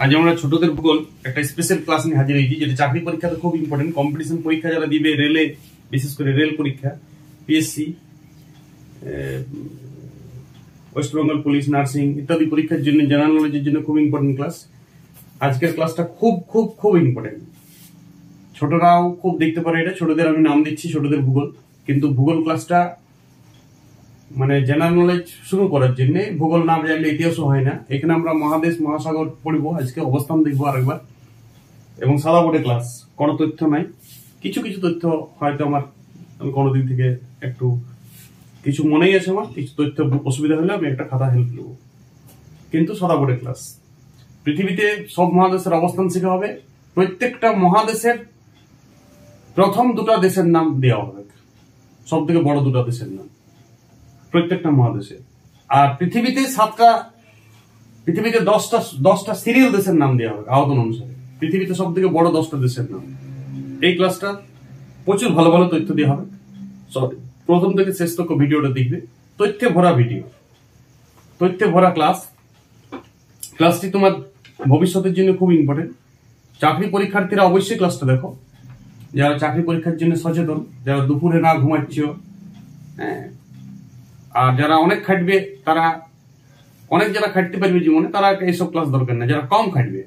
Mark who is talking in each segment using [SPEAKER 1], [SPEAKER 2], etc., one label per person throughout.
[SPEAKER 1] আজ আমরা ছোটদের ভূগোল একটা স্পেশাল ক্লাস নিয়ে হাজির হয়েছি, যেটা চাকরি পরীক্ষাতে খুব ইম্পর্টেন্ট। কম্পিটিশন পরীক্ষা যারা দিবে, রেলে, বিশেষ করে রেল পরীক্ষা, PSC, West Bengal police, nursing ইত্যাদি পরীক্ষার জন্য, জেনারেল নলেজের জন্য খুব ইম্পর্টেন্ট ক্লাস। আজকের ক্লাসটা খুব খুব খুব ইম্পর্টেন্ট। ছোটরাও খুব দেখতে পারে এটা। ছোটদের আমি নাম দিচ্ছি ছোটদের ভূগোল, কিন্তু ভূগোল ক্লাসটা মানে জেনারেল নলেজ শুরু করার জন্য। ভূগোল নাম জানলে ইতিহাসও হয় না। এখানে আমরা মহাদেশ, মহাসাগর পড়বো, আজকে অবস্থান দেখবো আরেকবার, এবং সাদা বোর্ডে ক্লাস। কোনো তথ্য নাই, কিছু কিছু তথ্য হয়তো আমার কোনো দিক থেকে একটু কিছু মনেই আছে, আমার কিছু তথ্য অসুবিধা হলে আমি একটা খাতা হেল্প নেবো, কিন্তু সাদা বোর্ডে ক্লাস। পৃথিবীতে সব মহাদেশের অবস্থান শেখা হবে। প্রত্যেকটা মহাদেশের প্রথম দুটা দেশের নাম দেওয়া হবে, সব থেকে বড় দুটা দেশের নাম প্রত্যেকটা মহাদেশে। আর পৃথিবীতে পৃথিবীতে দশটা সিরিয়াল দেশের নাম দেওয়া হবে আয়তন অনুসারে। পৃথিবীতে সব থেকে বড় 10টা দেশের নাম। এই ক্লাসটা প্রচুর ভালো ভালো তথ্য দেওয়া হবে। সরি, প্রথম থেকে শেষ তক ভিডিওটা দেখবে। তথ্যে ভরা ভিডিও, তথ্যে ভরা ক্লাস। ক্লাসটি তোমার ভবিষ্যতের জন্য খুব ইম্পর্টেন্ট। চাকরি পরীক্ষার্থীরা অবশ্যই ক্লাসটা দেখো, যারা চাকরি পরীক্ষার জন্য সচেতন, যারা দুপুরে না ঘুমাচ্ছ, হ্যাঁ, আর যারা অনেক খাটবে, তারা যারা খাটতে পারবে জীবনে, তারা এইসব ক্লাস দরকার না। যারা কম খাটবে,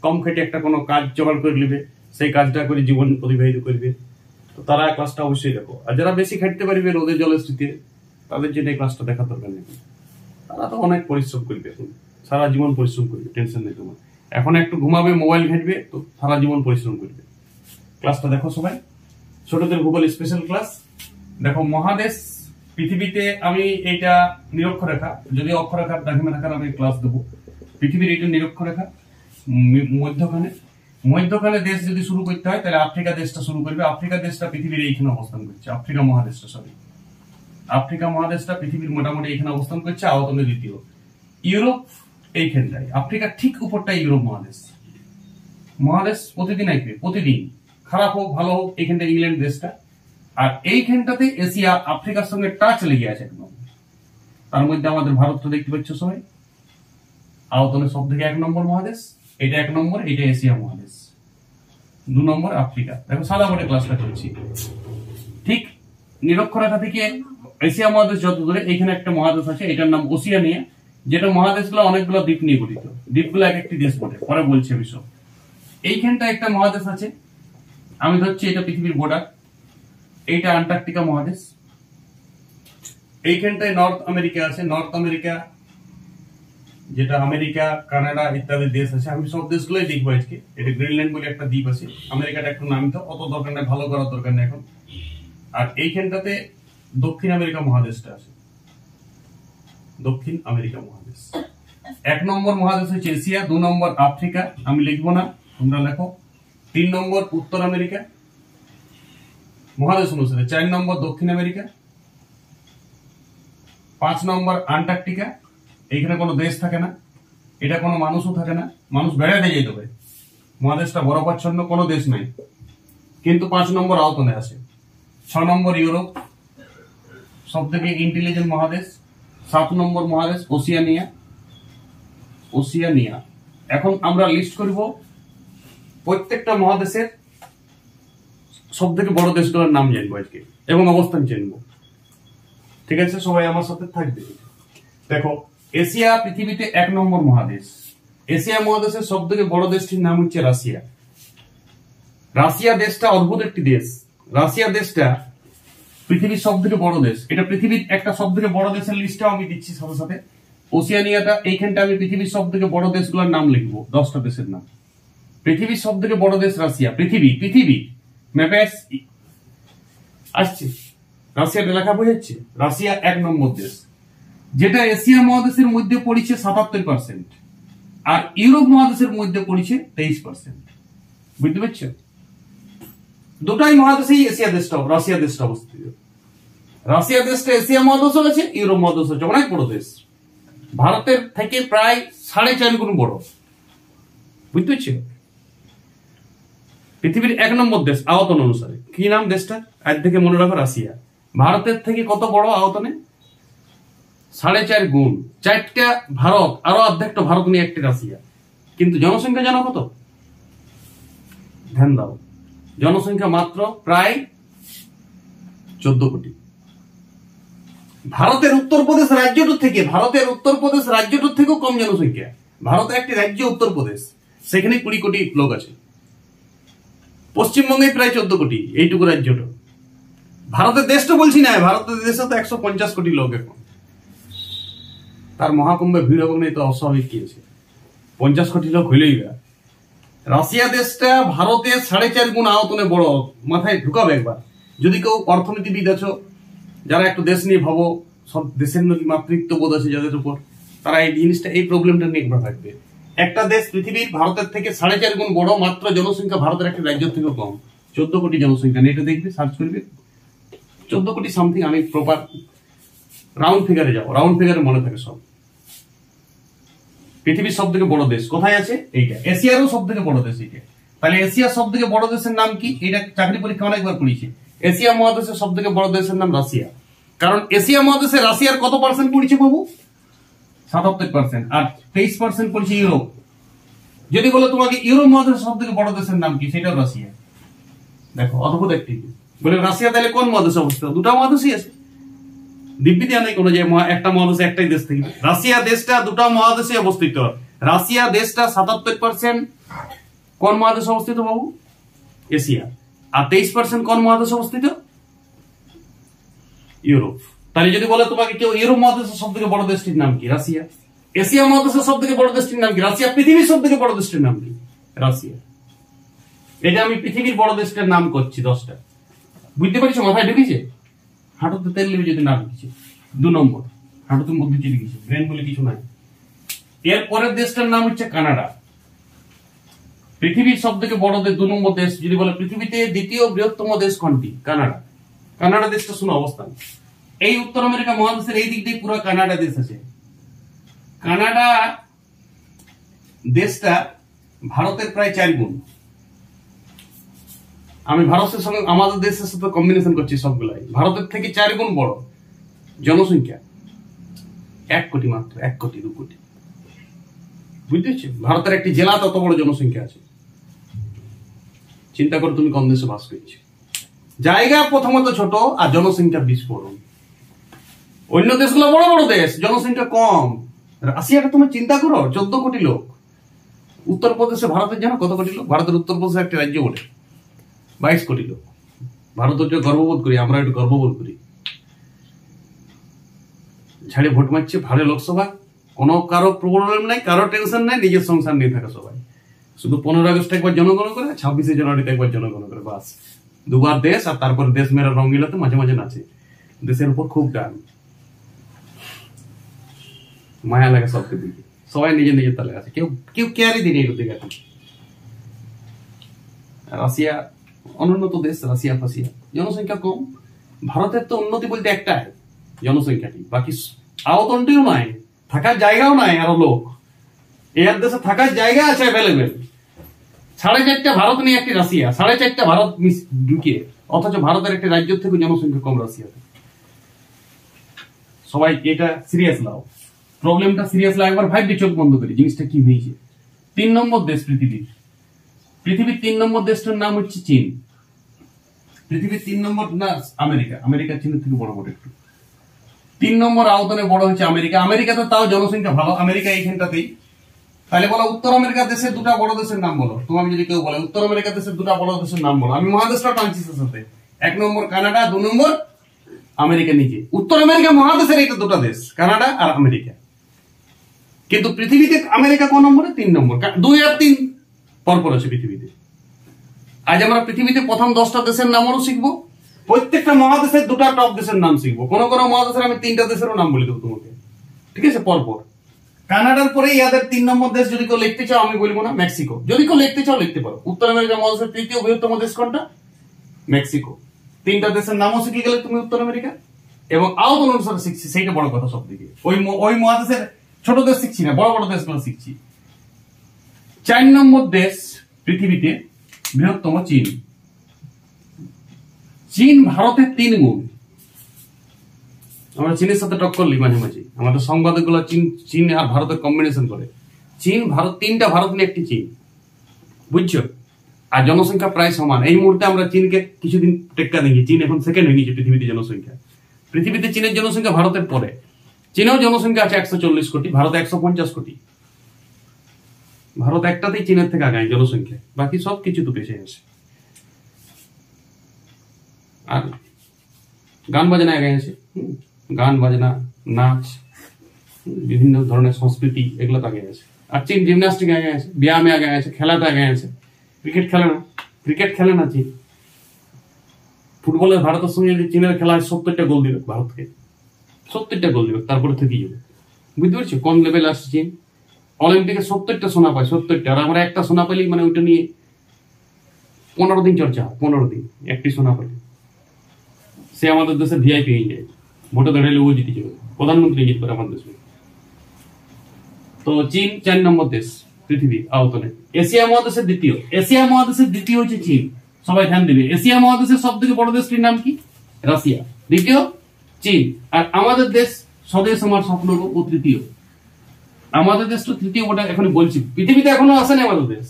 [SPEAKER 1] কম খাটে একটা কোনো কাজ জোগাড় করে নেবে, সেই কাজটা করে জীবন অতিবাহিত করবে, তো তারা ক্লাসটা অবশ্যই দেখো। আর যারা বেশি খাটতে পারবে রোদে জলের শীতে, তাদের জন্য এই ক্লাসটা দেখার দরকার নেই। তারা তো অনেক পরিশ্রম করবে, এখন সারা জীবন পরিশ্রম করবে, টেনশন নেই তোমার। এখন একটু ঘুমাবে, মোবাইল ঘাটবে, তো সারা জীবন পরিশ্রম করবে। ক্লাসটা দেখো সবাই, ছোটদের ভূগোল স্পেশাল ক্লাস। দেখো, মহাদেশ পৃথিবীতে, আমি এইটা নিরক্ষরেখা, যদি অক্ষরেখা দ্রাঘিমারেখার আমি ক্লাস দেবো। পৃথিবীর এইটা নিরক্ষরেখা, মধ্যখানে দেশ যদি শুরু করতে হয়, তাহলে আফ্রিকা দেশটা শুরু করবে। আফ্রিকা দেশটা পৃথিবীর এইখানে অবস্থান করছে। আফ্রিকা মহাদেশটা পৃথিবীর মোটামুটি এইখানে অবস্থান করছে, আয়তনে দ্বিতীয়। ইউরোপ এইখানটায়, আফ্রিকার ঠিক উপরটাই ইউরোপ মহাদেশ প্রতিদিন আসবে, প্রতিদিন, খারাপ হোক ভালো হোক, এইখানটা ইংল্যান্ড দেশটা। আর এইখানটাতে এশিয়া আফ্রিকার সঙ্গে টাচ লেগে আছে একদম। তার মধ্যে আমাদের ভারতটা দেখতে পাচ্ছ সবাই, আয়তনে সব থেকে 1 নম্বর মহাদেশ। এটা 1 নম্বর, এটা এশিয়া মহাদেশ। 2 নম্বর আফ্রিকা। দেখো, সাদা বোর্ডে ক্লাসটা করছি। ঠিক নিরক্ষরেখা থেকে এশিয়া মহাদেশ যত দূরে, এখানে একটা মহাদেশ আছে, এটার নাম ওসিয়ানিয়া, যেটা মহাদেশগুলো অনেকগুলো দ্বীপ নিয়ে গঠিত। দ্বীপগুলো এক একটি দেশ বটে, পরে বলছে বিষয়। এইখানটা একটা মহাদেশ আছে, আমি ধরছি এটা পৃথিবীর বর্ডার। এইটা আন্টার্কটিকা মহাদেশ। এইখানটায় নর্থ আমেরিকা আছে। নর্থ আমেরিকা, যেটা আমেরিকা, কানাডা ইত্যাদি দেশ আছে। আমি সব দেশগুলোই দেখবো আজকে। এটা গ্রিনল্যান্ড বলে একটা দ্বীপ আছে। আমেরিকাটা একটু নামিত, অত দরকার নেই, ভালো করার দরকার নেই এখন। আর এইখানটাতে দক্ষিণ আমেরিকা মহাদেশটা আছে। দক্ষিণ আমেরিকা মহাদেশ। 1 নম্বর মহাদেশ হচ্ছে এশিয়া, 2 নম্বর আফ্রিকা, আমি লিখবো না, তোমরা লেখো। 3 নম্বর উত্তর আমেরিকা মহাদেশ অনুসারে। 4 নম্বর দক্ষিণ আমেরিকা। 5 নম্বর আন্টার্কটিকা, এইখানে কোনো দেশ থাকে না, এটা কোনো মানুষও থাকে না, মানুষ বেড়াতে যেতে হবে। মহাদেশটা বরফাচ্ছন্ন, কোনো দেশ নাই, কিন্তু 5 নম্বর আয়তনে আছে। 6 নম্বর ইউরোপ, সব থেকে ইন্টেলিজেন্ট মহাদেশ। 7 নম্বর মহাদেশ ওসিয়ানিয়া। এখন আমরা লিস্ট করব প্রত্যেকটা মহাদেশের সব থেকে বড় দেশগুলোর নাম জানবো আজকে, এবং অবস্থান জানবো। ঠিক আছে, সবাই আমার সাথে থাকবে। দেখো, এশিয়া পৃথিবীতে 1 নম্বর মহাদেশ। এশিয়া মহাদেশের সব থেকে বড় দেশটির নাম হচ্ছে রাশিয়া। রাশিয়া দেশটা অদ্ভুত একটি দেশ। রাশিয়া দেশটা পৃথিবীর সব থেকে বড় দেশ। এটা পৃথিবীর একটা সব থেকে বড় দেশের লিস্টটাও আমি দিচ্ছি সাথে সাথে। ওসিয়ানিয়াটা, এইখানটা আমি পৃথিবীর সব থেকে বড় দেশগুলোর নাম লিখবো, 10টা দেশের নাম। পৃথিবীর সব থেকে বড় দেশ রাশিয়া। পৃথিবী ম্যাপে আসছে, রাশিয়াটা লেখা বোঝাচ্ছে। রাশিয়া 1 নম্বর দেশ, যেটা এশিয়া মহাদেশের মধ্যে পড়ছে 77%, আর ইউরোপ মহাদেশের মধ্যে পড়ছে 23%। বুঝতে পারছো? দুটাই মহাদেশেই রাশিয়া দেশটা অবস্থিত। রাশিয়া দেশটা এশিয়া মহাদেশও আছে, ইউরোপ মহাদেশ আছে, অনেক বড় দেশ। ভারতের থেকে প্রায় 4.5 গুণ বড়। বুঝতে পারছো? পৃথিবীর 1 নম্বর দেশ আয়তন অনুসারে। কি নাম দেশটা? আজ থেকে মনে রাখো, রাশিয়া। ভারতের থেকে কত বড় আয়তনে? 4.5 গুণ। 4টা ভারত, আরো অর্ধেকটা ভারত নিয়ে একটি রাশিয়া। কিন্তু জনসংখ্যা জানো কত? ধ্যান দাও, জনসংখ্যা মাত্র প্রায় 14 কোটি। ভারতের উত্তরপ্রদেশ রাজ্যটার থেকেও কম জনসংখ্যা। ভারতের একটি রাজ্য উত্তরপ্রদেশ, সেখানে 20 কোটি লোক আছে। পশ্চিমবঙ্গে প্রায় 14 কোটি, এইটুকু রাজ্যটা। ভারতের দেশটা বলছি না, ভারতের দেশে তো 150 কোটি লোক এখন। তার মহাকুম্ভে ভিড় হবে না, তো অস্বাভাবিক কি আছে? 50 কোটি লোক হইলেই না। রাশিয়া দেশটা ভারতের 4.5 গুণ আয়তনে বড়। মাথায় ঢুকাবে একবার, যদি কেউ অর্থনীতিবিদ আছো, যারা একটু দেশ নিয়ে ভাবো, সব দেশের মাতৃত্ব বোধ আছে যাদের উপর, তারা এই জিনিসটা, এই প্রবলেমটা নিয়ে একবার থাকবে। একটা দেশ পৃথিবীর ভারতের থেকে 4.5 গুণ বড়, মাত্র জনসংখ্যা ভারতের একটা রাজ্য থেকে কম। 14 কোটি জনসংখ্যা, নেটে দেখবে, সার্চ করবে 14 কোটি সামথিং। আমি প্রপার রাউন্ড ফিগারে যাবো, রাউন্ড ফিগারে মনে থাকে সব। পৃথিবীর সব থেকে বড় দেশ কোথায় আছে? এইটা। এশিয়ারও সব থেকে বড় দেশ এইটা। তাহলে এশিয়ার সব থেকে বড় দেশের নাম কি? এটা চাকরি পরীক্ষা অনেকবার পড়িয়েছে। এশিয়া মহাদেশের সব থেকে বড় দেশের নাম রাশিয়া। কারণ এশিয়া মহাদেশে রাশিয়ার কত পার্সেন্ট পড়েছে বাবু? 77%। আর 23% পড়েছে ইউরোপ। যদি বলো তোমাকে ইউরোপ মহাদেশের সব থেকে বড় দেশের নাম কি, সেটাও রাশিয়া। দেখো অদ্ভুত একটি বলে। রাশিয়া তাহলে কোন মহাদেশে অবস্থিত? দুটো মহাদেশই আছে, দিব্যি দেওয়া নেই কোনো যে একটা মহাদেশে একটাই দেশ থেকে। রাশিয়া দেশটা দুটো মহাদেশে অবস্থিত। রাশিয়া দেশটা 77% কোন মহাদেশে অবস্থিত বাবু? এশিয়া। আর 23% কোন মহাদেশে অবস্থিত? ইউরোপ। তাহলে যদি বলে তোমাকে কেউ ইউরোপ মহাদেশের সব থেকে বড় দেশটির নাম কি? রাশিয়া। এশিয়া মহাদেশের সব থেকে বড় দেশটির নাম কি? রাশিয়া। পৃথিবীর সব থেকে বড় দেশটির নাম কি? রাশিয়া। এটা আমি পৃথিবীর বড় দেশটার নাম করছি 10টা। বুঝতে পারছো? মাথায় ঢুকেছে? হাঁটুতে তেল নেবে যদি না ঢুকেছে। 2 নম্বর, হাঁটুতে মধ্যে চিড়ে গেছে, ব্রেন বলে কিছু নাই। এর পরের দেশটার নাম হচ্ছে কানাডা। পৃথিবীর সব থেকে বড় দেশ, 2 নম্বর দেশ যদি বলে পৃথিবীতে দ্বিতীয় বৃহত্তম দেশ কোনটি? কানাডা। কানাডা দেশটা শুনো অবস্থান, এই উত্তর আমেরিকা মহাদেশের এই দিক দিয়ে পুরো কানাডা দেশ আছে। কানাডা দেশটা ভারতের প্রায় 4 গুণ। আমি ভারতের সঙ্গে আমাদের দেশের সাথে কম্বিনেশন করছি সবগুলাই। ভারতের থেকে 4 গুণ বড় জনসংখ্যা, 1 কোটি মাত্র, 1 কোটি 2 কোটি। বুঝতে পারছো? ভারতের একটি জেলা তত বড় জনসংখ্যা আছে। চিন্তা করো তুমি কোন দেশে বাস করছো। জায়গা প্রথমত ছোট, আর জনসংখ্যা বিস্ফোরণ। অন্য দেশগুলো বড় বড় দেশ, জনসংখ্যা কম। রাশিয়াটা তুমি চিন্তা করো, 14 কোটি লোক। উত্তরপ্রদেশে ভারতের জানো কত কোটি লোক? ভারতের উত্তরপ্রদেশে একটা রাজ্য বলে 22 কোটি লোক। ভারত হচ্ছে গর্ববোধ করি, আমরা একটু গর্ববোধ করি। ঝাড়ে ভোট মারছে, ভালো লোকসভা, কোনো কারো প্রবলেম নাই, কারো টেনশন নাই, নিজের সংসার নিয়ে থাকে সবাই। শুধু 15 আগস্ট একবার জনগণ করে, 26শে জানুয়ারিতে একবার জনগণ করে, বাস। দুবার দেশ, আর তারপর দেশ মেরা রঙ্গিলাতে মাঝে মাঝে নাচে। দেশের উপর খুব টান, মায়া লাগে সবকে দিকে। সবাই নিজের নিজের তালে আছে, কেউ কেউ কেয়ারই দিনে এগুলো দিকে। রাশিয়া অনুন্নত দেশ, রাশিয়া ফাসিয়া, জনসংখ্যা কম। ভারতের তো উন্নতি বলতে একটাই, জনসংখ্যাটি। বাকি আয়তনটিও নাই, থাকার জায়গাও নাই, আরো লোক। এর দেশে থাকার জায়গা আছে অ্যাভেলেবেল। 4.5টা ভারত নিয়ে একটি রাশিয়া, 4.5টা ভারত ঢুকিয়ে, অথচ ভারতের একটি রাজ্য থেকে জনসংখ্যা কম রাশিয়াতে। সবাই এটা সিরিয়াস নাও, প্রবলেমটা সিরিয়াস লাও। একবার ভাববে চোখ বন্ধ করে জিনিসটা কি হয়েছে। 3 নম্বর দেশ পৃথিবীর 3 নম্বর দেশটার নাম হচ্ছে চীন। পৃথিবীর 3 নম্বর না আমেরিকা। আমেরিকা চীনের থেকে বড় বড় একটু। 3 নম্বর আয়তনে বড় হচ্ছে আমেরিকা। আমেরিকাতে তাও জনসংখ্যা ভালো, আমেরিকা এইখানটাতেই। তাহলে বলো উত্তর আমেরিকা দেশের 2টা বড় দেশের নাম বলো। তোমাকে যদি কেউ বলে উত্তর আমেরিকা দেশের 2টা বড় দেশের নাম বলো, আমি মহাদেশটা টানছি সাথে। 1 নম্বর কানাডা, 2 নম্বর আমেরিকা নিজে। উত্তর আমেরিকা মহাদেশের এইটা 2টা দেশ, কানাডা আর আমেরিকা। কিন্তু পৃথিবীতে আমেরিকা কোন নম্বরে? 3 নম্বর। 2 আর 3 পরপর আছে পৃথিবীতে। আজ আমরা পৃথিবীতে প্রথম 10টা দেশের নামও শিখবো। প্রত্যেকটা মহাদেশের 2টা টপ দেশের নাম শিখবো। কোন কোন মহাদেশের আমি 3টা দেশেরও নাম বলে দেবো তোমাকে, ঠিক আছে? পরপর। কানাডার পরে ইয়াদের 3 নম্বর দেশ যদি কেউ লিখতে চাও আমি বলবো না, মেক্সিকো। যদি কেউ লিখতে চাও লিখতে পারো। উত্তর আমেরিকা মহাদেশের 3য় বৃহত্তম দেশ কোনটা? মেক্সিকো। 3টা দেশের নামও শিখে গেলে তুমি উত্তর আমেরিকা, এবং আয়তন অনুসারে শিখছি, সেইটা বড় কথা সব দিকে। ওই মহাদেশের ছোট দেশ শিখছি না, বড় বড় দেশগুলো শিখছি। 4 নম্বর দেশ পৃথিবীতে বৃহত্তম চীন। চীন ভারতের 3 গুণ। আমরা চীনের সাথে টক্কর লি মাঝে মাঝে, আমাদের সংবাদগুলো চীন আর ভারতের কম্বিনেশন করে। চীন ভারত, তিনটা ভারত নিয়ে একটি চীন, বুঝছো? আর জনসংখ্যা প্রায় সমান। এই মুহূর্তে আমরা চীনকে কিছুদিন টেক্কা দেখি, চীন এখন সেকেন্ড হয়ে গেছে পৃথিবীতে জনসংখ্যা। পৃথিবীতে চীনের জনসংখ্যা ভারতের পরে। চীনেও জনসংখ্যা আছে 140 কোটি, ভারত 150 কোটি। ভারত একটাতেই চীনের থেকে আগায় জনসংখ্যা, বাকি সব কিছু তো বেশি আছে। আর গান বাজনা আগে আছে, গান বাজনা, নাচ, বিভিন্ন ধরনের সংস্কৃতি, এগুলো তো আগে আছে। আর চীন জিমন্যাস্টিক আগে আছে, ব্যায়ামে আগে আছে, খেলাতে আগে আছে। ক্রিকেট খেলে না, ক্রিকেট খেলে না চীন। ফুটবলের ভারতের সঙ্গে চীনের খেলায় 70টা গোল দিবে ভারতকে, 70টা গোল দিবে, তারপরে থেকে যাবে। বুঝতে পারছো কোন লেভেল আসছে চীন? অলিম্পিকে 70টা সোনা পায়, 70টা। আর আমরা একটা সোনা পেলেই মানে ওইটা নিয়ে 15 দিন চর্চা হয়, 15 দিন একটি সোনা পেলে। সে আমাদের দেশে ভিআইপি হয়ে যায়, ভোটে দাঁড়ালে ও জিতে যাবে, প্রধানমন্ত্রী জিত করে আমাদের দেশে। তো চীন 4 নম্বর দেশ পৃথিবীর আয়তনে। এশিয়া মহাদেশের দ্বিতীয়, এশিয়া মহাদেশের দ্বিতীয় হচ্ছে চীন। সবাই ধ্যান দেবে, এশিয়া মহাদেশের সব থেকে বড় দেশটির নাম কি? রাশিয়া। দ্বিতীয় চীন। আর আমাদের দেশ স্বদেশ আমার স্বপ্ন ও তৃতীয়। আমাদের দেশ তো তৃতীয়, ওটা এখন বলছি। পৃথিবীতে এখনো আসেনি আমাদের দেশ।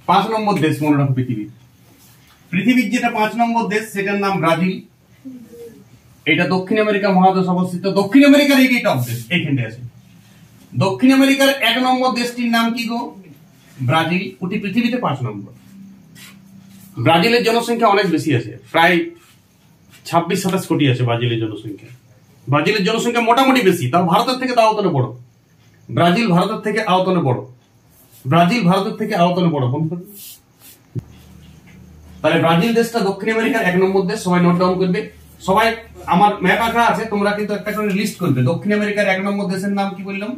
[SPEAKER 1] 5 নম্বর দেশ মনে রাখো পৃথিবীর। পৃথিবীর যেটা 5 নম্বর দেশ সেটার নাম ব্রাজিল। এটা দক্ষিণ আমেরিকা মহাদেশ অবস্থিত। দক্ষিণ আমেরিকার এই টপ দেশ এইখানটা আছে। দক্ষিণ আমেরিকার 1 নম্বর দেশটির নাম কি গো? ব্রাজিল। ওটি পৃথিবীতে 5 নম্বর। ব্রাজিলের জনসংখ্যা অনেক বেশি আছে, প্রায় 26-27 কোটি আছে ব্রাজিলের জনসংখ্যা। ব্রাজিলের জনসংখ্যা মোটামুটি বেশি, তাও ভারতের থেকে তাও আয়তনে বড়। ব্রাজিল ভারতের থেকে আয়তনে বড়, ব্রাজিল ভারতের থেকে আয়তনে বড়। তাহলে ব্রাজিল দেশটা দক্ষিণ আমেরিকার 1 নম্বর দেশ। সবাই নোট ডাউন করবে। সবাই আমার ম্যাপ আঁকা আছে, তোমরা কিন্তু একটা করে লিস্ট করবে। দক্ষিণ আমেরিকার 1 নম্বর দেশের নাম কি বললাম?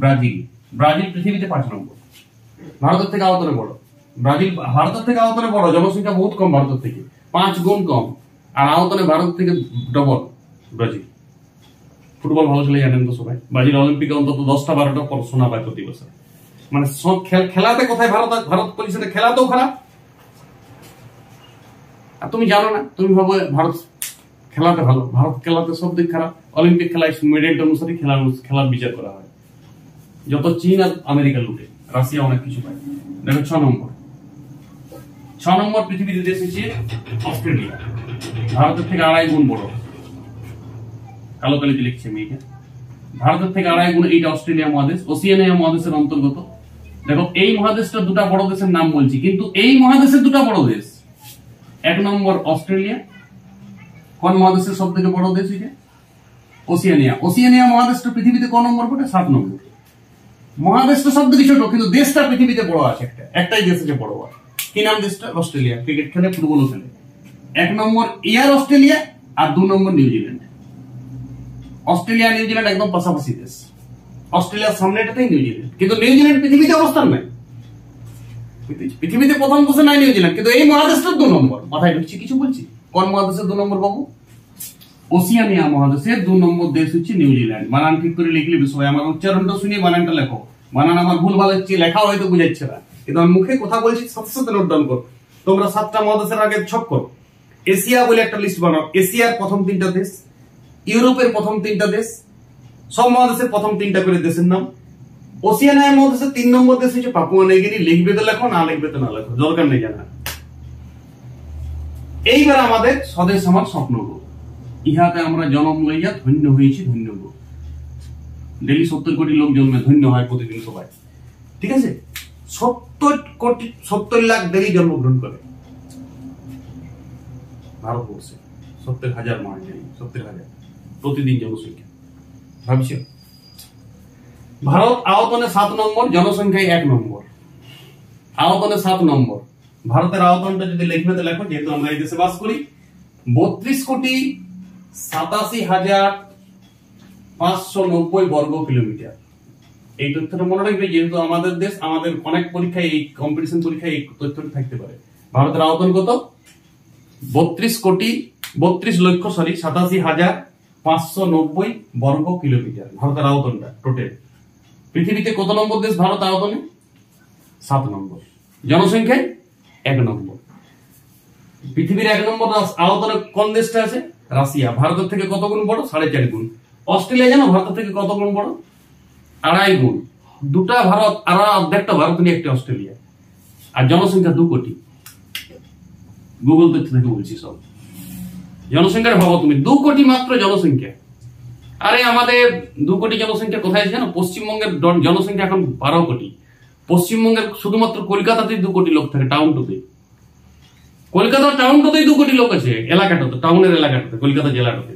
[SPEAKER 1] ব্রাজিল। ব্রাজিল পৃথিবীতে 5 নম্বর, ভারতের থেকে আয়তনে বড়। ব্রাজিল ভারতের থেকে আয়তনে বড়, জনসংখ্যা বহুত কম ভারতের থেকে, 5 গুণ কম। আর আয়তনে ভারত থেকে ডবল ব্রাজিল। ফুটবল ভালো খেলে জানেন তো সবাই। ব্রাজিল অলিম্পিকে অন্তত 10টা-12টা সোনা পায় প্রতি বছর। মানে সব খেলাতে কোথায় ভারত পরিষদে খেলাতেও খারাপ। আর তুমি জানো না, তুমি ভাবো ভারত খেলাতে ভালো, ভারত খেলাতে সব দিক খারাপ। অলিম্পিক খেলায় মেডেল অনুসারে খেলার বিচার করা হয়। যত চীন আর আমেরিকা লুটে, রাশিয়া অনেক কিছু পায়। দেখো 6 নম্বর। 6 নম্বর পৃথিবীতে দেশ হচ্ছে অস্ট্রেলিয়া, ভারতের থেকে 2.5 গুণ বড়। কালো কালিতে লিখছে আমি এটা। ভারতের থেকে 2.5 গুণ। এইটা অস্ট্রেলিয়া মহাদেশ, ওসিয়ানিয়া মহাদেশের অন্তর্গত। দেখো এই মহাদেশটা দুটা বড় দেশের নাম বলছি, কিন্তু এই মহাদেশের দুটা বড় দেশ। 1 নম্বর অস্ট্রেলিয়া। কোন মহাদেশের সব থেকে বড় দেশ? এটা ওসিয়ানিয়া। ওসিয়ানিয়া মহাদেশটা পৃথিবীতে কোন নম্বর পড়ে? 7 নম্বর। মহাদেশটা সব থেকে ছোট, কিন্তু দেশটা পৃথিবীতে বড় আছে। একটাই দেশ আছে বড় আছে। কি নাম দেশটা? অস্ট্রেলিয়া। ক্রিকেট খেলে, ফুটবলও খেলে। 1 নম্বর এয়ার অস্ট্রেলিয়া, আর 2 নম্বর নিউজিল্যান্ড। অস্ট্রেলিয়া নিউজিল্যান্ড একদম পাশাপাশি দেশ। অস্ট্রেলিয়ার সামনেটাতেই নিউজিল্যান্ড, কিন্তু নিউজিল্যান্ড পৃথিবীতে অবস্থান নাই। পৃথিবীতে প্রথম বসে নাই নিউজিল্যান্ড, কিন্তু এই মহাদেশটার 2 নম্বর। মাথায় ঢুকছি কিছু বলছি? কোন মহাদেশের 2 নম্বর বাবু? ওসিয়ানিয়া মহাদেশের 2 নম্বর দেশ হচ্ছে নিউজিল্যান্ড। বানান ঠিক করে লিখলে বিষয়। আমার উচ্চারণটা শুনিয়ে বানানটা লেখো। বানান আমার ভুল ভাল হচ্ছে, লেখা হয়তো বুঝাচ্ছে না, কিন্তু আমি মুখে কথা বলছি, সাথে সাথে নোট ডাউন করো। তোমরা 7টা মহাদেশের আগে ছক করো। এশিয়া বলে একটা লিস্ট বানাও। এশিয়ার প্রথম 3টা দেশ, ইউরোপের প্রথম 3টা দেশ, সব মহাদেশের প্রথম 3টা করে দেশের নাম। ওসিয়ানিয়া মহাদেশের 3 নম্বর দেশ হচ্ছে পাপুয়া নিউগিনি। লিখবে তো লেখো, না লিখবে তো না লেখো, দরকার নেই জানা। এইবার আমাদের স্বদেশ আমার স্বপ্ন গো, ইহাতে আমরা জন্ম লইয়া ধন্য হয়েছি, ধন্য গো। ডেলি 70 কোটি লোক জন্মে, ধন্য হয় প্রতিদিন সবাই। ঠিক আছে, 70 লাখ ডেলি জন্মগ্রহণ করে ভারতবর্ষে। 70,000 মানুষ, 70,000 প্রতিদিন জনসংখ্যা। ভাবছি ভারত আয়তনে 7 নম্বর, জনসংখ্যায় 1 নম্বর। আয়তনে 7 নম্বর। ভারতের আয়তনটা যদি লিখবে তো লেখো, যেহেতু আমরা এই দেশে বাস করি। 32,87,590 বর্গ কিলোমিটার। এই তথ্যটা মনে রাখবে, যেহেতু আমাদের দেশ, আমাদের অনেক পরীক্ষায়, এই কম্পিটিশন পরীক্ষায় এই তথ্যটা থাকতে পারে। ভারতের আয়তন কত? 87,590 বর্গ কিলোমিটার ভারতের আয়তনটা টোটাল। পৃথিবীতে কত নম্বর দেশ ভারত আয়তনে? 7 নম্বর। জনসংখ্যায় 1 নম্বর। পৃথিবীর 1 নম্বর আয়তনে কোন দেশটা আছে? রাশিয়া। ভারতের থেকে কত গুণ বড়? 4.5 গুণ। অস্ট্রেলিয়া জানো ভারতের থেকে কত গুণ বড়? 2.5 গুণ, দুটা ভারত আর অর্ধেকটা ভারত নিয়ে একটা অস্ট্রেলিয়া, আর জনসংখ্যা 2 কোটি। গুগল তথ্য থেকে বলছি সব। জনসংখ্যার ভাবো তুমি, 2 কোটি মাত্র জনসংখ্যা। আরে আমাদের 2 কোটি জনসংখ্যা কোথায় আছে জানো? পশ্চিমবঙ্গের জনসংখ্যা এখন 12 কোটি। পশ্চিমবঙ্গের শুধুমাত্র কলকাতাতেই 2 কোটি লোক থাকে, টাউনটাতে। কলকাতার টাউনটাতেই 2 কোটি লোক আছে, এলাকাটাতে, টাউনের এলাকাটাতে, কলকাতা জেলাটাতে।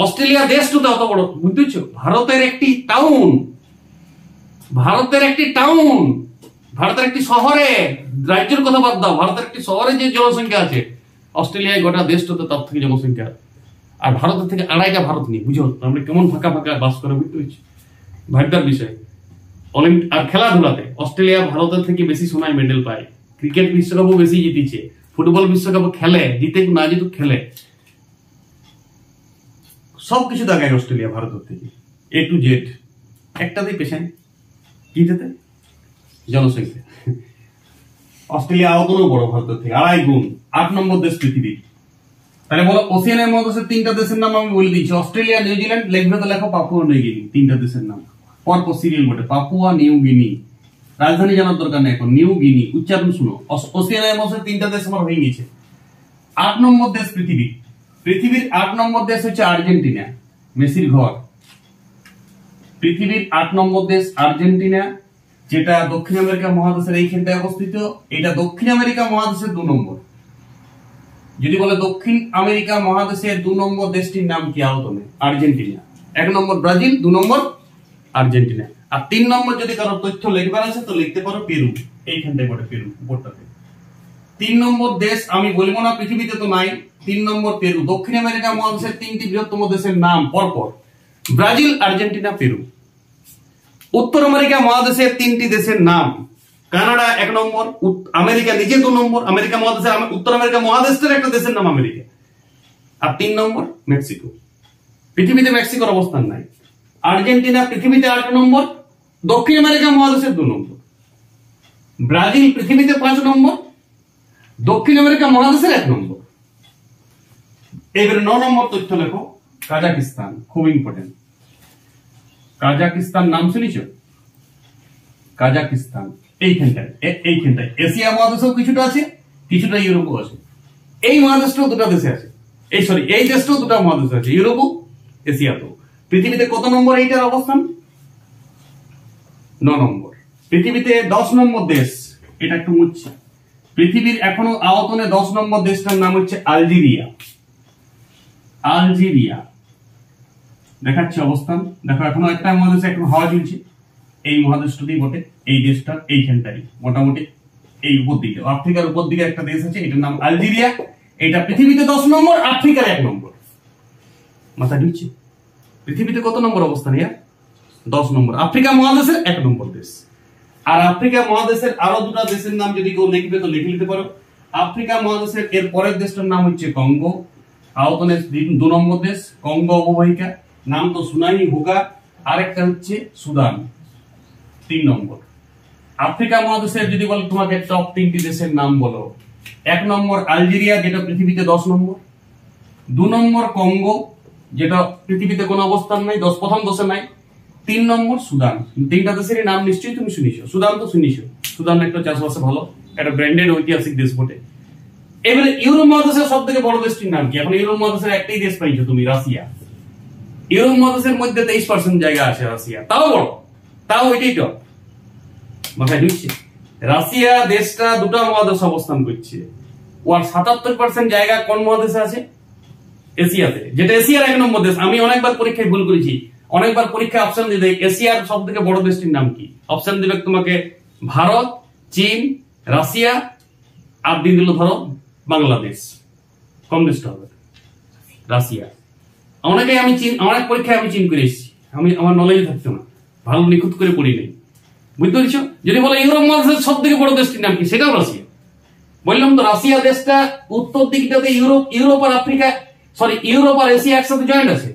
[SPEAKER 1] অস্ট্রেলিয়া দেশটাতে অত বড়, বুঝতেছো? ভারতের একটি টাউন, ভারতের একটি টাউন, ভারতের একটি শহরে, রাজ্যের কথা বাদ দাও, ভারতের একটি শহরে যে জনসংখ্যা আছে, অস্ট্রেলিয়ায় গোটা দেশটাতে তার থেকে জনসংখ্যা। আর ভারতের থেকে 2.5টা ভারত নিয়ে, বুঝো আমরা কেমন ফাঁকা ফাঁকা বাস করে, বুঝতে পেরেছি? ভাগ্যের বিষয়। আর খেলাধুলাতে অস্ট্রেলিয়া ভারতের থেকে বেশি সোনায় মেডেল পায়। ক্রিকেট বিশ্বকাপও বেশি জিতেছে, ফুটবল বিশ্বকাপ খেলে, জিতে না জিতুক খেলে, সবকিছু দেখায় অস্ট্রেলিয়া ভারতের থেকে, A to Z। একটাতেই পেছায়, জিতেতে জনসংখ্যা। অস্ট্রেলিয়া আয়তনও বড় ভারতের থেকে 2.5 গুণ, 8 নম্বর দেশ পৃথিবীর। তাহলে বলো ওসিয়ানের মহাদেশের 3টা দেশের নাম আমি বলে দিচ্ছি, অস্ট্রেলিয়া, নিউজিল্যান্ড, লিখবে তো লেখো পাপুয়া নিউ গিনি। 3টা দেশের নাম পরপর সিরিয়াল বটে, পাপুয়া নিউ গিনি। রাজধানী জানার দরকার নেই এখন, নিউ গিনি, উচ্চারণ শুনো। ওসিয়ানের মহাদেশের 3টা দেশ আমার হয়ে গেছে। 8 নম্বর দেশ পৃথিবীর, পৃথিবীর 8 নম্বর দেশ হচ্ছে আর্জেন্টিনা, মেসির ঘর। পৃথিবীর 8 নম্বর দেশ আর্জেন্টিনা, যেটা দক্ষিণ আমেরিকা মহাদেশের এইখানটায় অবস্থিত। এটা দক্ষিণ আমেরিকা মহাদেশের 2 নম্বর। যদি বলে দক্ষিণ আমেরিকা মহাদেশের 2 নম্বর দেশটির নাম কি আয়তনে? আর্জেন্টিনা। 1 নম্বর ব্রাজিল, 2 নম্বর আর্জেন্টিনা। আর 3 নম্বর যদি কারো তথ্য লিখবার আছে তো লিখতে পারো পেরু, এইখানটায় পড়ে পেরু উপরটাতে। 3 নম্বর দেশ আমি বলবো না, পৃথিবীতে তো নাই। 3 নম্বর পেরু। দক্ষিণ আমেরিকা মহাদেশের 3টি বৃহত্তম দেশের নাম পরপর, ব্রাজিল, আর্জেন্টিনা, পেরু। উত্তর আমেরিকা মহাদেশের 3টি দেশের নাম, কানাডা 1 নম্বর, আমেরিকা নিজে 2 নম্বর, আমেরিকা মহাদেশের, উত্তর আমেরিকা মহাদেশের একটা দেশের নাম আমেরিকা, আর 3 নম্বর মেক্সিকো। পৃথিবীতে মেক্সিকোর অবস্থান নাই। আর্জেন্টিনা পৃথিবীতে 8 নম্বর, দক্ষিণ আমেরিকা মহাদেশের 2 নম্বর। ব্রাজিল পৃথিবীতে 5 নম্বর, দক্ষিণ আমেরিকা মহাদেশের 1 নম্বর। এবারে 9 নম্বর তথ্য লেখো, কাজাকিস্তান, খুব ইম্পর্টেন্ট। কাজাকিস্তান নাম শুনেছো? কাজাকিস্তান এইখানটায়, এশিয়া মহাদেশেও কিছুটা আছে, কিছুটা ইউরোপও আছে। এই মহাদেশটাও 2টা দেশে আছে, এই দেশটাও 2টা মহাদেশে আছে, ইউরোপও এশিয়াতেও। পৃথিবীতে কত নম্বর এইটার অবস্থান? 9 নম্বর। পৃথিবীতে 10 নম্বর দেশ, এটা একটু মুছছি। পৃথিবীর এখনো আয়তনে 10 নম্বর দেশটার নাম হচ্ছে আলজেরিয়া। আলজেরিয়া দেখাচ্ছে অবস্থান, দেখো এখনো একটা মহাদেশে এখন হাওয়া চলছে, এই মহাদেশটাতেই বটে, এই দেশটা এইখানটাই মোটামুটি এই উপর দিকে, আফ্রিকার উপর দিকে একটা দেশ আছে, এটার নাম আলজেরিয়া। এটা পৃথিবীতে 10 নম্বর, আফ্রিকার 1 নম্বর। মাথা ঢুকছে? পৃথিবীতে কত নম্বর অবস্থান? 10 নম্বর। আফ্রিকা মহাদেশের 1 নম্বর দেশ। আর আফ্রিকা মহাদেশের আরো 2টা দেশের নাম যদি কেউ লিখবে তো লিখে নিতে পারো। আফ্রিকা মহাদেশের এর পরের দেশটার নাম হচ্ছে কঙ্গো, আয়তনে 2 নম্বর দেশ, কঙ্গো অববাহিকা, নাম তো শুনাই হোগা। আরেকটা হচ্ছে সুদান, 3 নম্বর। আফ্রিকা মহাদেশের যদি বলো তোমাকে টপ 3টি দেশের নাম বলো, 1 নম্বর আলজেরিয়া, যেটা পৃথিবীতে 10 নম্বর, 2 নম্বর কঙ্গো, যেটা পৃথিবীতে কোনো অবস্থান নাই, প্রথম দেশে নাই, 3 নম্বর সুদান। 3টা দেশের নাম নিশ্চয়ই তুমি শুনিছো। সুদান তো শুনিছো, সুদান একটা চাষবাসে ভালো, একটা ব্র্যান্ডেড ঐতিহাসিক দেশ বটে। এবারে ইউরোপ মহাদেশের সব থেকে বড় দেশটির নাম কি? এখন ইউরোপ মহাদেশের একটাই দেশ পাইছো তুমি, রাশিয়া। ইউরোপ মহাদেশের মধ্যে 23% জায়গা আছে রাশিয়া, তাও বড়, তাও ওইটাই তো মাথায় ঢুকছে। রাশিয়া দেশটা 2টা মহাদেশ অবস্থান করছে, ওর 77% জায়গা কোন মহাদেশে আছে? এশিয়াতে, যেটা এশিয়ার 1 নম্বর দেশ। আমি অনেকবার পরীক্ষায় ভুল করেছি, অনেকবার পরীক্ষায় অপশন দিয়ে দেয় এশিয়ার সব থেকে বড় দেশটির নাম কি। অপশন দিবে তোমাকে ভারত, চীন, রাশিয়া, আর দিয়ে দিল ধরো বাংলাদেশ, কম দেশটা হবে রাশিয়া। অনেকে আমি চীন, অনেক পরীক্ষায় আমি চীন করে এসেছি, আমার নলেজ থাকতো না, ভালো নিখুঁত করে পড়ি নাই, বুঝতে পেরেছো? যদি বলে ইউরোপ মহাদেশের সব থেকে বড় দেশটির নাম কি, সেটাও রাশিয়া। বললাম তো রাশিয়া দেশটা উত্তর দিকটাতে ইউরোপ আর আফ্রিকা, সরি ইউরোপ আর এশিয়া একসাথে জয়েন্ট আছে,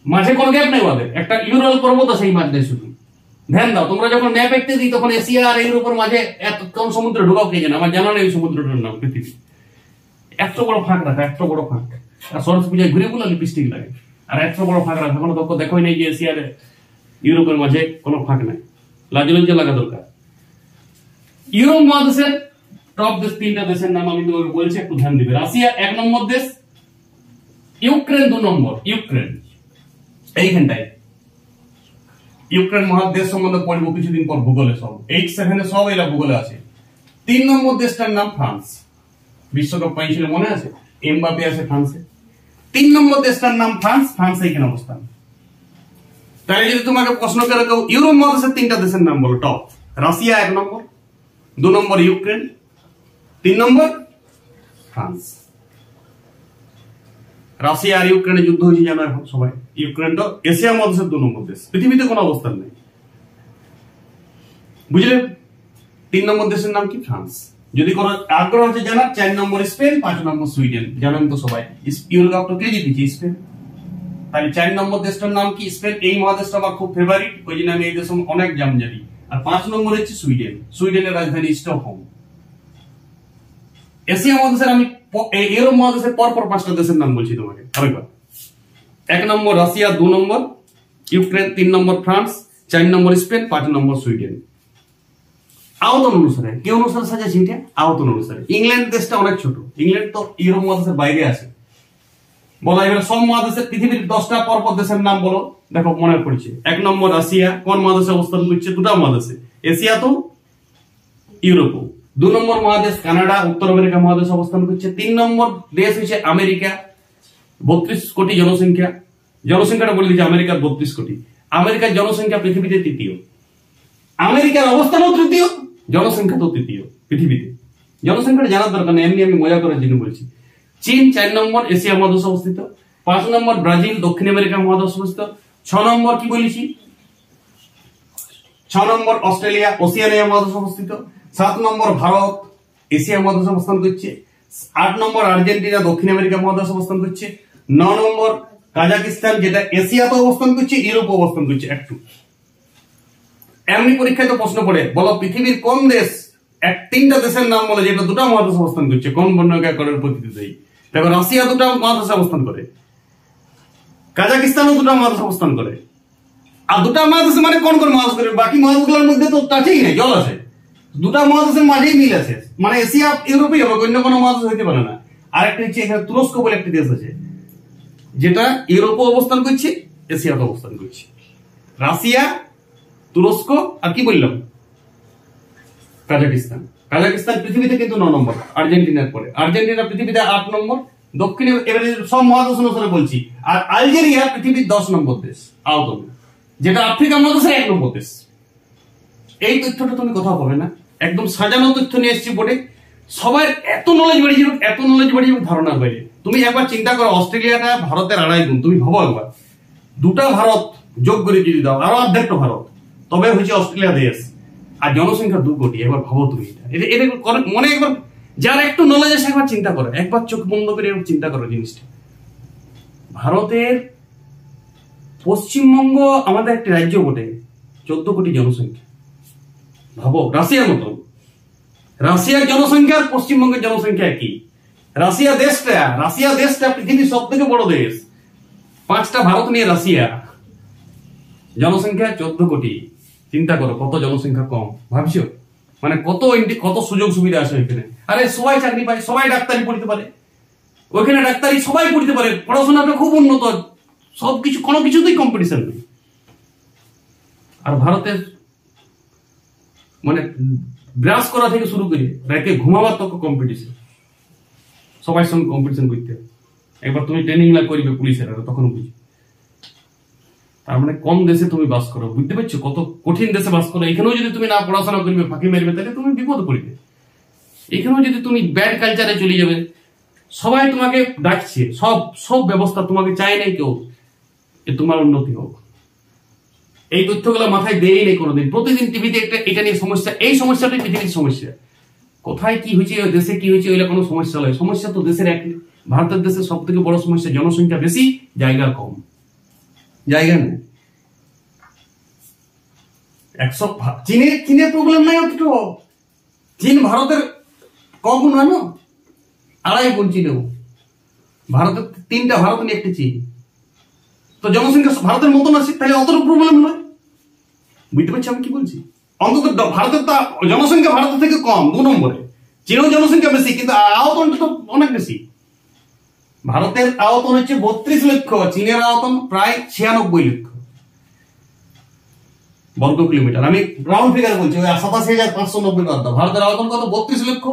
[SPEAKER 1] মাঝে কোনো গ্যাপ নেই ওদের, একটা ইউরোপ পর্বত আছে এই মাঝে। শুধু ধ্যান দাও, তোমরা যখন ম্যাপ এঁকতে দিই তখন এশিয়া আর ইউরোপের মাঝে এত কম সমুদ্র ঢোকাও কে জানে, আমার জানা নেই সমুদ্রটার নাম। পৃথিবী এত বড় ফাঁক রাখা, এত বড় ফাঁক, আর সরস্বতী পূজায় ঘুরে বলে লিপস্টিক লাগে। আর এত বড় ফাঁক রাখা কোনো তথ্য দেখোই নাই যে এশিয়ার ইউরোপের মাঝে কোনো ফাঁক নাই, লাজে লজ্জা লাগা দরকার। ইউরোপ মহাদেশের টপ দেশ 3টা দেশের নাম আমি তোমাকে বলছি, একটু ধ্যান দিবে। রাশিয়া 1 নম্বর দেশ, ইউক্রেন 2 নম্বর। ইউক্রেন এইখানটায় ইউক্রেন মহাদেশ সম্বন্ধে পড়বো কিছুদিন পর ভূগোলে, সব 8-7 সব এরা ভূগোলে আছে। 3 নম্বর দেশটার নাম ফ্রান্স, বিশ্বকাপ পাইছিল মনে আছে, এমবাপে আছে ফ্রান্সে। 3 নম্বর দেশটার নাম ফ্রান্স, ফ্রান্স এইখানে অবস্থান। তাই যদি তোমাকে প্রশ্ন করে কেউ ইউরোপ মহাদেশের 3টা দেশের নাম বলো, টপ রাশিয়া 1 নম্বর, 2 নম্বর ইউক্রেন, 3 নম্বর ফ্রান্স। রাশিয়া আর ইউক্রেনের যুদ্ধ হয়েছে জানো এখন সবাই। ইউক্রেন তো এশিয়া মহাদেশের 2 নম্বর দেশ, পৃথিবীতে কোনো অবস্থান নেই, বুঝলে। 3 নম্বর দেশের নাম কি? ফ্রান্স। যদি কোনো আগ্রহ আছে জানার, 4 নম্বর স্পেন, 5 নম্বর সুইডেন। জানেন তো সবাই ইউরোকাপ তো কে জিতেছে? স্পেন। তাহলে 4 নম্বর দেশটার নাম কি? স্পেন। এই মহাদেশটা আমার খুব ফেভারিট, ওই জন্য আমি এই দেশে অনেক জাম জানি। আর 5 নম্বর হচ্ছে সুইডেন, সুইডেনের রাজধানী স্টকহোম। এশিয়া মহাদেশের আমি ইউরোপ মহাদেশের পরপর 5টা দেশের নাম বলছি তোমাকে আরেকবার। 1 নম্বর রাশিয়া, 2 নম্বর ইউক্রেন, 3 নম্বর ফ্রান্স, 4 নম্বর স্পেন, 5 নম্বর সুইডেন। আয়তন অনুসারে কি অনুসারে সাজাচ্ছি এটা? আয়তন অনুসারে। ইংল্যান্ড দেশটা অনেক ছোট, ইংল্যান্ড তো ইউরোপ মহাদেশের বাইরে আছে। বলা এবার সব মহাদেশের পৃথিবীর 10টা পরপর দেশের নাম বলো, দেখো মনে পড়ছে। 1 নম্বর রাশিয়া, কোন মহাদেশে অবস্থান করছে? 2টা মহাদেশে, এশিয়া তো ইউরোপ। 2 নম্বর মহাদেশ কানাডা, উত্তর আমেরিকা মহাদেশে অবস্থান করছে। 3 নম্বর দেশ হচ্ছে আমেরিকা, 32 কোটি জনসংখ্যা। জনসংখ্যাটা বলে দিচ্ছে আমেরিকার 32 কোটি। আমেরিকার জনসংখ্যা পৃথিবীতে 3য়, আমেরিকার অবস্থানও 3য়, জনসংখ্যা তো 3য় পৃথিবীতে। জনসংখ্যাটা জানার দরকার নেই, এমনি আমি মজা করার জন্য বলছি। চীন 4 নম্বর এশিয়া মহাদেশে অবস্থিত। 5 নম্বর ব্রাজিল, দক্ষিণ আমেরিকা মহাদেশে অবস্থিত। 6 নম্বর কি বলেছি? 6 নম্বর অস্ট্রেলিয়া, ওসিয়ানিয়া মহাদেশে অবস্থিত। 7 নম্বর ভারত, এশিয়া মহাদেশে অবস্থান করছে। 8 নম্বর আর্জেন্টিনা, দক্ষিণ আমেরিকা মহাদেশে অবস্থান করছে। 9 নম্বর কাজাকিস্তান, যেটা এশিয়াতে অবস্থান করছে, ইউরোপে অবস্থান করছে একটু। এমনি পরীক্ষায় তো প্রশ্ন পড়ে, বলো পৃথিবীর কোন দেশ 3টা দেশের নাম বলে যেটা 2টা মহাদেশে অবস্থান করছে, কোন বর্ণাকার করার পদ্ধতি? দেখো রাশিয়া 2টা মহাদেশে অবস্থান করে, কাজাকিস্তানও 2টা মহাদেশে অবস্থান করে। আর 2টা মহাদেশে মানে কোন কোন মহাদেশ করে? বাকি মহাদেশগুলোর মধ্যে তো টাচেই নেই, জল আছে। 2টা মহাদেশের মাঝেই মিল আছে, মানে এশিয়া ইউরোপই হবে, অন্য কোনো মহাদেশ হইতে পারে না। আর একটা হচ্ছে এখানে তুরস্ক বলে একটি দেশ আছে, যেটা ইউরোপে অবস্থান করছে, এশিয়াতে অবস্থান করছে। রাশিয়া, তুরস্ক, আর কি বললাম? কাজাকিস্তান। কাজাকিস্তান পৃথিবীতে কিন্তু 9 নম্বর, আর্জেন্টিনার পরে। আর্জেন্টিনা পৃথিবীতে 8 নম্বর, দক্ষিণে এবারে সব মহাদেশ অনুসারে বলছি। আর আলজেরিয়া পৃথিবীর 10 নম্বর দেশ আয়তন, যেটা আফ্রিকা মহাদেশের 1 নম্বর দেশ। এই তথ্যটা তুমি কোথাও পাবে না, একদম সাজানো তথ্য নিয়ে এসেছি বোর্ডে। সবার এত নলেজ বেড়ে যাবে, এত নলেজ বেড়ে যাবে ধারণার বাইরে। তুমি একবার চিন্তা করো, অস্ট্রেলিয়াটা ভারতের 2.5 গুণ। তুমি ভাবো একবার, 2টা ভারত যোগ করে যদি দাও, আরো অর্ধেকটা ভারত, তবে হচ্ছে অস্ট্রেলিয়া দেশ। আর জনসংখ্যা 2 কোটি। একবার ভাবো তুমি এটা মনে, একবার যার একটু নলেজ আছে একবার চিন্তা করো, একবার চোখ বন্ধ করে চিন্তা করো জিনিসটা। ভারতের পশ্চিমবঙ্গ আমাদের একটি রাজ্য বটে, 14 কোটি জনসংখ্যা। ভাবো, রাশিয়ার মতন। রাশিয়ার জনসংখ্যা আর পশ্চিমবঙ্গের জনসংখ্যা কি? রাশিয়া দেশটা পৃথিবীর সবথেকে বড় দেশ। 5টা ভারত নিয়ে রাশিয়া, জনসংখ্যা 14 কোটি। চিন্তা করো কত জনসংখ্যা কম, ভাবছো? মানে কত সুযোগ সুবিধা আছে ওইখানে। আরে সবাই চাকরি পায়, সবাই ডাক্তারি পড়তে পারে ওইখানে, ডাক্তারি সবাই পড়তে পারে, পড়াশোনাটা খুব উন্নত, সবকিছু, কোনো কিছুতেই কম্পিটিশন নেই। আর ভারতের মানে ব্রাশ করা থেকে শুরু করে রাতে ঘুমাবার তক কম্পিটিশন, সবার সঙ্গে কম্পিটিশন করতে। একবার তুমি ট্রেনিং না করবে পুলিশের, তখন বুঝবে। তার মানে কম দেশে তুমি বাস করো, বুঝতে পারছো কত কঠিন দেশে বাস করো। এখানেও যদি তুমি না পড়াশোনা করবে, ফাঁকি মারবে, তাহলে তুমি বিপদে পড়বে। এখানেও যদি তুমি ব্যাড কালচারে চলে যাবে, সবাই তোমাকে ডাকছে, সব ব্যবস্থা তোমাকে চায় নাই কেউ তোমার উন্নতি হোক। এই তথ্যগুলো মাথায় দেয় নেই কোনোদিন। প্রতিদিন টিভিতে এটা নিয়ে সমস্যা, এই সমস্যাটাই পৃথিবীর সমস্যা। কোথায় কি হয়েছে, দেশে কি হয়েছে, ওইটা কোনো সমস্যা নয়। সমস্যা তো দেশের ভারতের দেশের সব থেকে বড় সমস্যা জনসংখ্যা বেশি, জায়গা কম। জায়গা নেই। চীনের প্রবলেম নাই অতটুকু। চীন ভারতের কগুণ, জানো? 2.5 গুণ চীনেও। ভারতের 3টা ভারত নিয়ে একটি চীন। তো জনসংখ্যা ভারতের মতন আছে, তাহলে অতটা প্রবলেম নয়। বুঝতে পারছি আমি কি বলছি? অন্তত ভারতের তা জনসংখ্যা ভারতের থেকে কম 2 নম্বরে, চীনেও জনসংখ্যা বেশি কিন্তু আয়তনটা তো অনেক বেশি। ভারতের আয়তন হচ্ছে 32 লক্ষ, চীনের আয়তন প্রায় 96 লক্ষ বর্গ কিলোমিটার। আমি রাউন্ড ফিগার বলছি, 87,590 বর্গ। ভারতের আয়তন কত? 32 লক্ষ,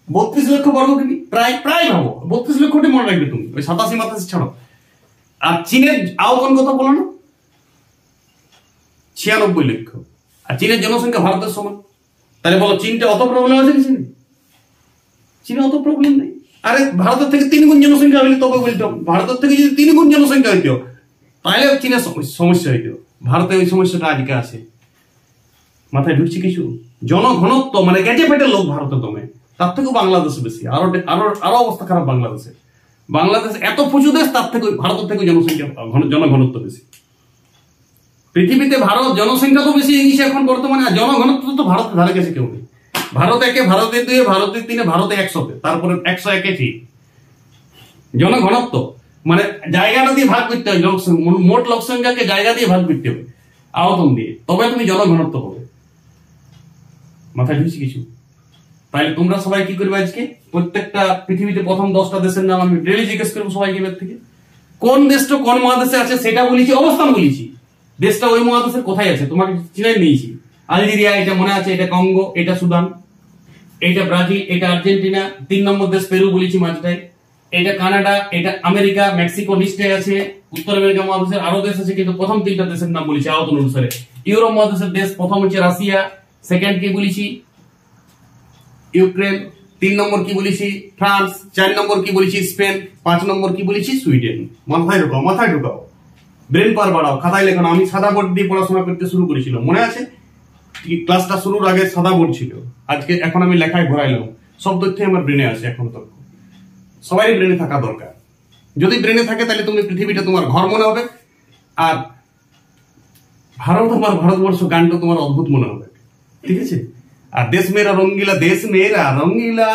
[SPEAKER 1] 32 লক্ষ বর্গ কিমি, প্রায় ভাবো 32 লক্ষটি মনে রাখবে তুমি, ওই 87 ছাড়ো। আর চীনের আয়তন কত বলো না? 96 লক্ষ। আর চীনের জনসংখ্যা ভারতের সমান। তাহলে বলো চীনটা অত প্রবলেম আছে কি? চীনে অত প্রবলেম নেই। আরে ভারতের থেকে 3 গুণ জনসংখ্যা হইলে তবে বলতে, ভারতের থেকে যদি 3 গুণ জনসংখ্যা হইতো তাহলে চীনের সমস্যা হইতো। ভারতে ওই সমস্যাটা আজকে আছে। মাথায় ঢুকছে কিছু? জনঘনত্ব মানে গেটে ফেটে লোক ভারতে দমে, তার থেকেও বাংলাদেশে বেশি। আরো অবস্থা খারাপ বাংলাদেশে। বাংলাদেশ এত প্রচুর দেশ, তার থেকে ভারতের থেকে জনঘনত্ব বেশি। পৃথিবীতে ভারত জনসংখ্যা তো বেশি জিনিস এখন বর্তমানে, আর জনঘনত্ব তো ভারতের ধারে কাছে কেউ নেই। ভারত 1, ভারতে 2, ভারতে 3, ভারতে 100, তারপরে 101 ঠিক। জনঘনত্ব মানে জায়গাটা দিয়ে ভাগ করতে হবে, মোট লোক সংখ্যাকে জায়গা দিয়ে ভাগ করতে হবে, আয়তন দিয়ে, তবে তুমি জনঘনত্ব হবে। মাথায় ঢুকছে কিছু? তাহলে তোমরা সবাই কি করবে আজকে? প্রত্যেকটা পৃথিবীতে প্রথম 10টা দেশের নাম আমি ডেলি জিজ্ঞেস করবো সবাইকে এবার থেকে। কোন দেশটা কোন মহাদেশে আছে সেটা বলেছি, অবস্থান বলেছি, দেশটা ওই মহাদেশের কোথায় আছে তোমাকে চিনাই নিয়েছি। আলজেরিয়া, এটা মনে আছে, এটা কঙ্গো, এটা সুদান, এটা ব্রাজিল, এটা আর্জেন্টিনা, 3 নম্বর দেশ পেরু বলেছি মাঝটায়, এটা কানাডা, এটা আমেরিকা, মেক্সিকো লিস্টে আছে। উত্তর আমেরিকা মহাদেশের আরো দেশ আছে, কিন্তু প্রথম 3টা দেশের নাম বলেছি আয়তন অনুসারে। ইউরোপ মহাদেশের দেশ প্রথম হচ্ছে রাশিয়া, সেকেন্ড কি বলেছি ইউক্রেন, 3 নম্বর কি বলেছি ফ্রান্স, 4 নম্বর কি বলেছি স্পেন, 5 নম্বর কি বলেছি সুইডেন। মাথায় ঢুকাও, ব্রেন পাওয়ার বাড়াও, খাতায় লেখো। আমি সাদা বোর্ড দিয়ে পড়াশোনা করতে শুরু করেছিলাম, মনে আছে? ক্লাসটা শুরুর আগে সাদা বোর্ড ছিল, এখন আমি লেখায় ঘোরাইলাম। সব তথ্য আমার ব্রেনে আছে এখন তক। সবাই ব্রেনে থাকা দরকার। যদি ব্রেনে থাকে তাহলে তুমি পৃথিবীটা তোমার ঘর মনে হবে, আর ভারতবর্ষ গানটা তোমার অদ্ভুত মনে হবে। ঠিক আছে? আর দেশ মেয়েরা রঙ্গিলা, দেশ মেয়েরা রঙ্গিলা,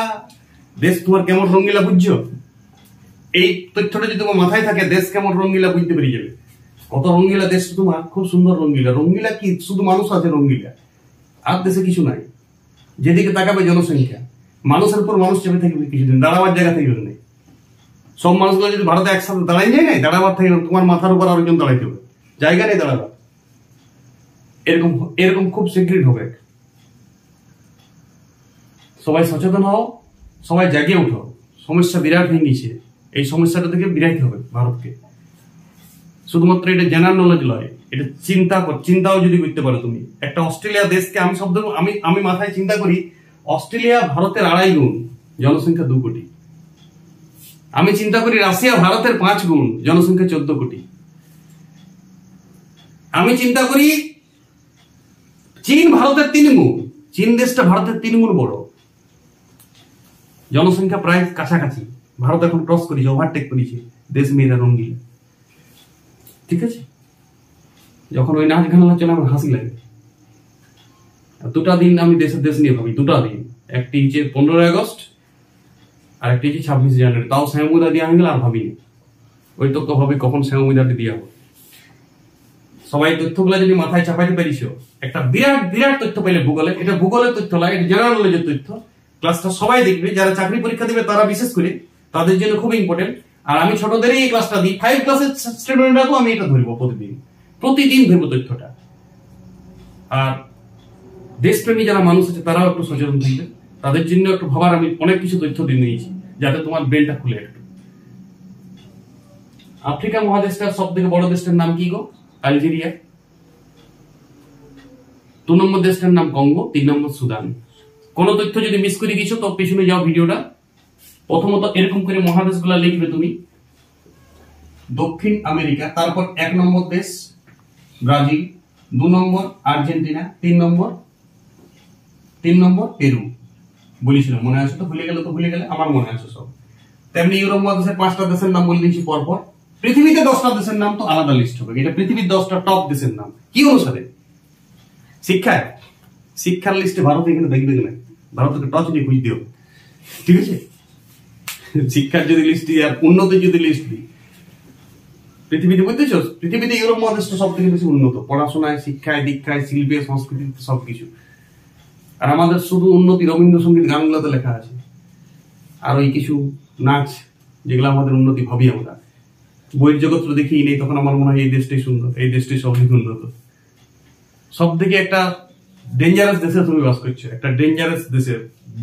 [SPEAKER 1] দেশ তোমার কেমন রঙ্গিলা বুঝছো? এই তথ্যটা যদি তোমার মাথায় থাকে, দেশ কেমন রঙ্গিলা বুঝতে পেরে যাবে। কত রঙ্গিলা দেশ তোমার, খুব সুন্দর রঙ্গিলা। রঙ্গিলা কি শুধু মানুষ আছে রঙ্গিলা, আর দেশে কিছু নাই। যেদিকে তাকাবে জনসংখ্যা, মানুষের উপর মানুষ চেপে থাকবে, কিছুদিন দাঁড়াবার জায়গা থাকবে না। সব মানুষগুলো যদি ভারতে একসাথে দাঁড়াই যায় নাই, দাঁড়াবার থাকবে, তোমার মাথার উপর আরেকজন দাঁড়াইতে হবে, জায়গা নেই দাঁড়াবার। এরকম খুব শীঘ্রই হবে। সবাই সচেতন হও, সবাই জাগিয়ে উঠো। সমস্যা বিরাট হয়ে গেছে, এই সমস্যাটা থেকে বিরাইতে হবে ভারতকে। শুধুমাত্র এটা জেনারেল নলেজ নয়, এটা চিন্তাও যদি করতে পারো তুমি। একটা অস্ট্রেলিয়া দেশকে আমি মাথায় চিন্তা করি, অস্ট্রেলিয়া ভারতের 2.5 গুণ, জনসংখ্যা 2 কোটি। আমি চিন্তা করি রাশিয়া ভারতের 5 গুণ, জনসংখ্যা 14 কোটি। আমি চিন্তা করি চীন ভারতের 3 গুণ, চীন দেশটা ভারতের 3 গুণ বড়, জনসংখ্যা প্রায় কাছাকাছি। ভারত এখন ক্রস করেছে, ওভারটেক করেছে দেশ মেয়েরা রঙ্গিলা। ঠিক আছে? যখন ওই নাচ গান চলে আমার হাসি লাগে। 2টা দিন আমি দেশ নিয়ে ভাবি, 2টা দিন, একটি হচ্ছে 15 আগস্ট আর একটি হচ্ছে 26 জানুয়ারি। তাও শ্যামুদা দেওয়া হয়ে গেল, আর ভাবিনি ওই তথ্য ভাবি কখন শ্যামুদাটি দেওয়া হবে। সবাই তথ্যগুলো যদি মাথায় চাপাইতে পারিস, একটা বিরাট তথ্য পাইলে ভূগোলে, এটা ভূগোলের তথ্য লাগে, এটা জেনারেল নলেজের তথ্য। ক্লাসটা সবাই দেখবে, যারা চাকরি পরীক্ষা দেবে তারা বিশেষ করে, তাদের জন্য খুব ইম্পর্টেন্ট। আর আমি ছোটদেরই এই ক্লাসটা দিই, 5 ক্লাসের স্টুডেন্টরা তো আমি এটা ধরবো প্রতিদিন ধরবো তথ্যটা। আর দেশপ্রেমী যারা মানুষ আছে তারাও একটু সচেতন থাকবে, তাদের জন্য একটু ভাবার আমি অনেক কিছু তথ্য দিয়ে নিয়েছি, যাতে তোমার ব্রেনটা খুলে একটু। আফ্রিকা মহাদেশটার সব থেকে বড় দেশটার নাম কি গো? আলজেরিয়া। 2 নম্বর দেশটার নাম কঙ্গো, 3 নম্বর সুদান। কোন তথ্য যদি মিস করে গেছো তো পিছনে যাও ভিডিওটা। প্রথমত এরকম করে মহাদেশগুলা লিখবে তুমি, দক্ষিণ আমেরিকা, তারপর 1 নম্বর দেশ ব্রাজিল, 2 নম্বর আর্জেন্টিনা, 3 নম্বর পেরু। বলেছিলাম, মনে আছে তো? ভুলে গেলে আমার মনে আছে সব। তেমনি ইউরোপ মহাদেশের 5টা দেশের নাম বলে দিয়েছি পরপর। পৃথিবীতে 10টা দেশের নাম তো আলাদা লিস্ট হবে, এটা পৃথিবীর 10টা টপ দেশের নাম। কি অনুসারে? শিক্ষার লিস্টে ভারত এখানে দেখবে না, ভারতকে টচ নিয়ে খুঁজতে হবে। ঠিক আছে? শিক্ষার যদি লিস্ট দিই আর উন্নতির যদি লিস্ট দিই, পৃথিবীতে, বুঝতেছো, পৃথিবীতে ইউরোপ মহাদেশটা সব থেকে বেশি উন্নত পড়াশোনায়, শিক্ষায়, দীক্ষায়, শিল্পে, সংস্কৃতিতে, সবকিছু। আর আমাদের শুধু উন্নতি রবীন্দ্রসঙ্গীত গানগুলোতে লেখা আছে, আর ওই কিছু নাচ যেগুলো আমাদের উন্নতি ভাবি আমরা, বইয়ের জগৎ দেখি নেই, তখন আমার মনে হয় এই দেশটাই সুন্দর, এই দেশটাই সব থেকে উন্নত। সব থেকে একটা ডেঞ্জারাস দেশে তুমি বাস করছো, একটা ডেঞ্জারাস দেশে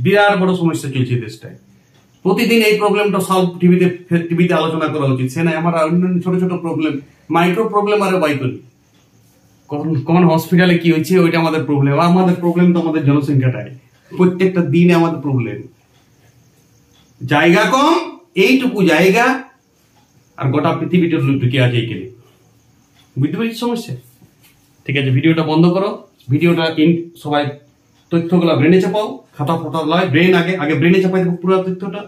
[SPEAKER 1] বিরাট বড় সমস্যা চলছে এই দেশটায়। প্রতিদিন এই প্রবলেমটা সলভ টিভিতে আলোচনা করা উচিত, সে না আমরা অন্যান্য ছোট ছোট প্রবলেম, মাইক্রো প্রবলেম আরো বাই করি। কোন হসপিটালে কি হয়েছে ওইটা আমাদের প্রবলেম, আমাদের প্রবলেম তো আমাদের জনসংখ্যাটাই, প্রত্যেকটা দিনে আমাদের প্রবলেম। জায়গা কম, এইটুকু জায়গা, আর গোটা পৃথিবীটা ঢুকে আছে এইখানে, বুঝতে পেরেছি সমস্যা। ঠিক আছে, ভিডিওটা বন্ধ করো, ভিডিওটা সবাই তথ্যগুলো ব্রেনে চাপাও, খাতা ফাতা লয়, ব্রেন আগে ব্রেনে চাপাই দেবো পুরো তথ্যটা।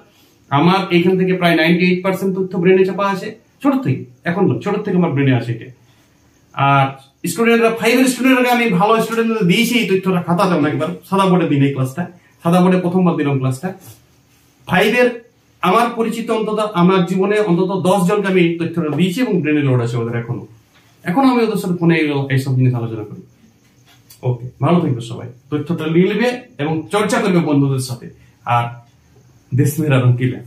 [SPEAKER 1] আমার এইখান থেকে প্রায় 98% তথ্য ব্রেনে চাপা আছে, ছোট থেকে, এখন ছোট থেকে আমার ব্রেনে আসে এটা। আর স্টুডেন্টরা 5 এর স্টুডেন্টরা আমি ভালো স্টুডেন্টদের দিয়েছি এই তথ্যটা, খাতা দেব না, একবার সাদা বোর্ডে দিন এই ক্লাসটা, সাদা বোর্ডে প্রথমবার দিলাম ক্লাসটা। 5 এর আমার পরিচিত অন্তত আমার জীবনে অন্তত 10 জনকে আমি এই তথ্যটা দিয়েছি এবং ব্রেনে লোড আছে ওদের এখনো আমি ওদের সাথে ফোনে এইসব জিনিস আলোচনা করি। ওকে, ভালো থাকবে সবাই, তথ্যটা নিয়ে নেবে এবং চর্চা করবে বন্ধুদের সাথে। আর দেশ মেরা রঙ্গিলা।